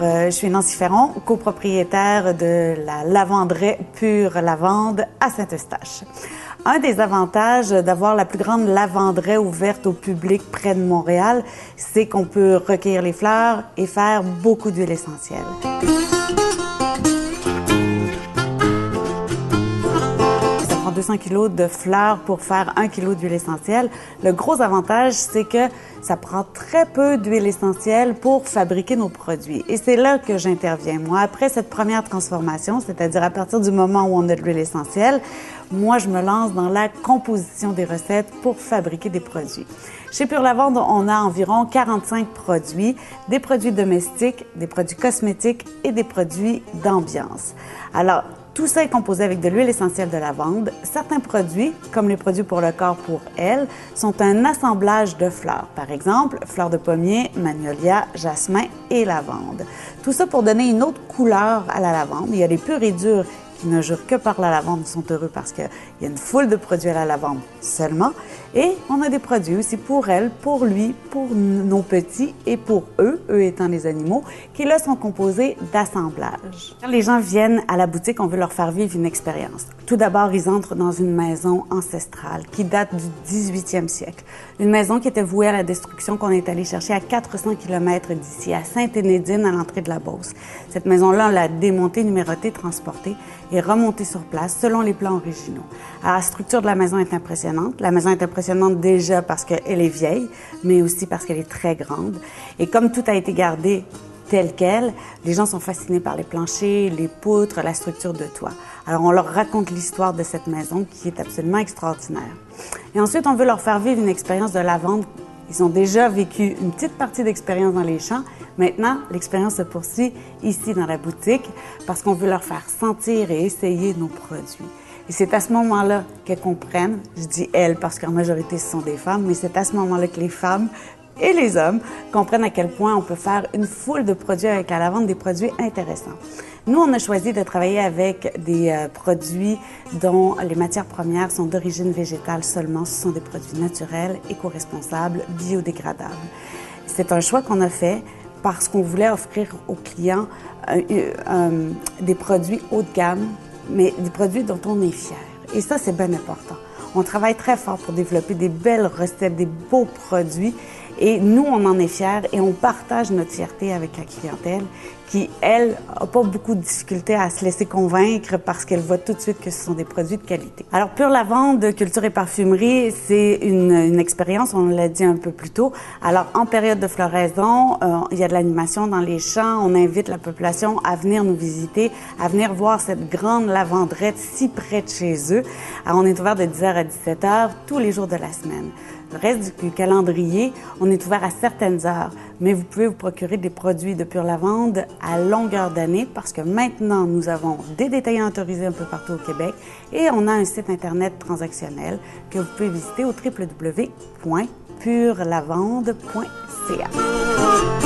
je suis Nancy Ferron, copropriétaire de la lavanderie Pure Lavande à Saint-Eustache. Un des avantages d'avoir la plus grande lavanderie ouverte au public près de Montréal, c'est qu'on peut recueillir les fleurs et faire beaucoup d'huile essentielle. Ça prend 200 kg de fleurs pour faire 1 kg d'huile essentielle. Le gros avantage, c'est que ça prend très peu d'huile essentielle pour fabriquer nos produits. Et c'est là que j'interviens. Moi, après cette première transformation, c'est-à-dire à partir du moment où on a de l'huile essentielle, moi, je me lance dans la composition des recettes pour fabriquer des produits. Chez Pure Lavande, on a environ 45 produits, des produits domestiques, des produits cosmétiques et des produits d'ambiance. Alors, tout ça est composé avec de l'huile essentielle de lavande. Certains produits, comme les produits pour le corps pour elle, sont un assemblage de fleurs. Par exemple, fleurs de pommier, magnolia, jasmin et lavande. Tout ça pour donner une autre couleur à la lavande. Il y a les purs et durs qui ne jurent que par la lavande, ils sont heureux parce qu'il y a une foule de produits à la lavande seulement. Et on a des produits aussi pour elle, pour lui, pour nos petits et pour eux étant les animaux, qui là sont composés d'assemblages. Quand les gens viennent à la boutique, on veut leur faire vivre une expérience. Tout d'abord, ils entrent dans une maison ancestrale qui date du 18e siècle. Une maison qui était vouée à la destruction qu'on est allé chercher à 400 km d'ici, à Sainte-Énédine, à l'entrée de la Beauce. Cette maison-là, on l'a démontée, numérotée, transportée et remontée sur place selon les plans originaux. Alors, la structure de la maison est impressionnante. La maison est impressionnante déjà parce qu'elle est vieille, mais aussi parce qu'elle est très grande. Et comme tout a été gardé tel quel, les gens sont fascinés par les planchers, les poutres, la structure de toit. Alors, on leur raconte l'histoire de cette maison qui est absolument extraordinaire. Et ensuite, on veut leur faire vivre une expérience de lavande. Ils ont déjà vécu une petite partie d'expérience dans les champs. Maintenant, l'expérience se poursuit ici dans la boutique parce qu'on veut leur faire sentir et essayer nos produits. Et c'est à ce moment-là qu'elles comprennent, je dis elles parce qu'en majorité ce sont des femmes, mais c'est à ce moment-là que les femmes et les hommes comprennent à quel point on peut faire une foule de produits avec la lavande, des produits intéressants. Nous, on a choisi de travailler avec des produits dont les matières premières sont d'origine végétale seulement. Ce sont des produits naturels, éco-responsables, biodégradables. C'est un choix qu'on a fait parce qu'on voulait offrir aux clients des produits haut de gamme, mais des produits dont on est fier. Et ça, c'est bien important. On travaille très fort pour développer des belles recettes, des beaux produits. Et nous, on en est fiers et on partage notre fierté avec la clientèle qui, elle, n'a pas beaucoup de difficultés à se laisser convaincre parce qu'elle voit tout de suite que ce sont des produits de qualité. Alors, Pure Lavande, culture et parfumerie, c'est une expérience, on l'a dit un peu plus tôt. Alors, en période de floraison, il y a de l'animation dans les champs. On invite la population à venir nous visiter, à venir voir cette grande lavanderette si près de chez eux. Alors, on est ouvert de 10h à 17h tous les jours de la semaine. Le reste du calendrier, on est ouvert à certaines heures, mais vous pouvez vous procurer des produits de Pure Lavande à longueur d'année parce que maintenant, nous avons des détaillants autorisés un peu partout au Québec et on a un site Internet transactionnel que vous pouvez visiter au www.purelavande.ca.